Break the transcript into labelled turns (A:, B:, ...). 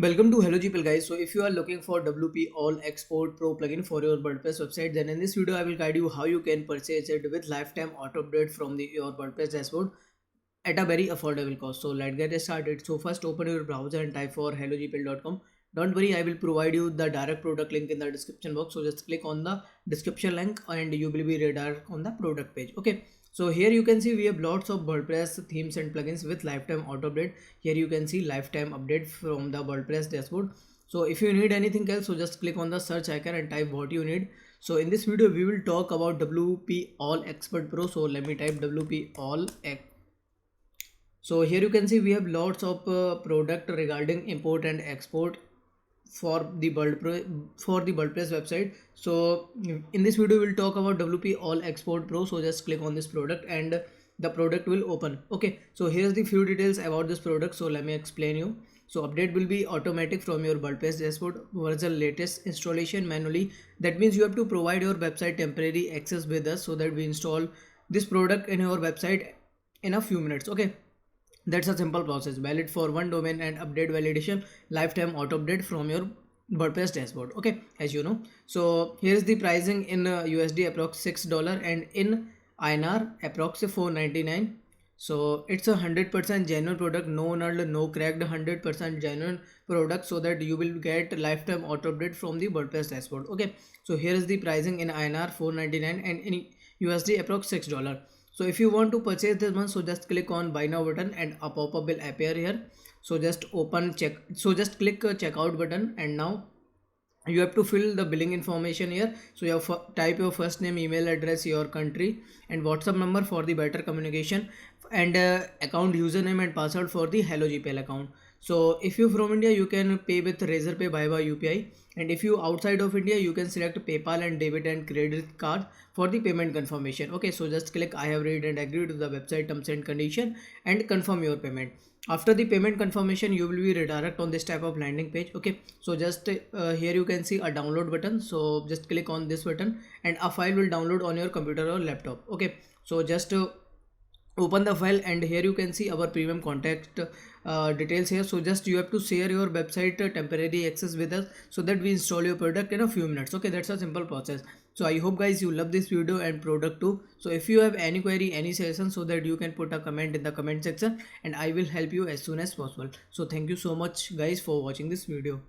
A: Welcome to HelloGPL guys. So if you are looking for WP All Export Pro plugin for your WordPress website, then in this video I will guide you how you can purchase it with lifetime auto update from your WordPress dashboard at a very affordable cost. So let's get started. So first open your browser and type for hellogpl.com. Don't worry, I will provide you the direct product link in the description box. So just click on the description link and you will be redirected on the product page. Okay. So here you can see we have lots of WordPress themes and plugins with lifetime auto update. Here you can see lifetime update from the WordPress dashboard. So if you need anything else, so just click on the search icon and type what you need. So in this video we will talk about WP All Expert Pro. So let me type WP All Expert. So here you can see we have lots of product regarding import and export for the WordPress website. So in this video we'll talk about WP All Export Pro. So just click on this product and the product will open. Okay, so here's the few details about this product. So let me explain you. So update will be automatic from your WordPress dashboard version latest installation manually. That means you have to provide your website temporary access with us so that we install this product in your website in a few minutes. Okay, that's a simple process, valid for one domain and update validation, lifetime auto update from your WordPress dashboard. Okay, as you know. So here's the pricing in USD approx $6 and in INR approx 499. So it's a 100% genuine product, no null, no cracked, 100% genuine product, so that you will get lifetime auto update from the WordPress dashboard. Okay, so here is the pricing in INR 499 and in USD approx $6. So if you want to purchase this one, so just click on buy now button and a pop-up will appear here. So just just click checkout button and now you have to fill the billing information here. So you have type your first name, email address, your country and WhatsApp number for the better communication, and account username and password for the HelloGPL account. So if you from India, you can pay with Razorpay by UPI, and if you outside of India, you can select PayPal and debit and credit card for the payment confirmation. Okay, so just click I have read and agree to the website terms and condition and confirm your payment. After the payment confirmation, you will be redirected on this type of landing page. Okay, so just here you can see a download button. So just click on this button and a file will download on your computer or laptop. Okay, so just open the file and here you can see our premium contact details here. So just you have to share your website temporary access with us so that we install your product in a few minutes. Okay, that's a simple process. So I hope guys you love this video and product too. So if you have any query, any suggestion, so that you can put a comment in the comment section and I will help you as soon as possible. So thank you so much guys for watching this video.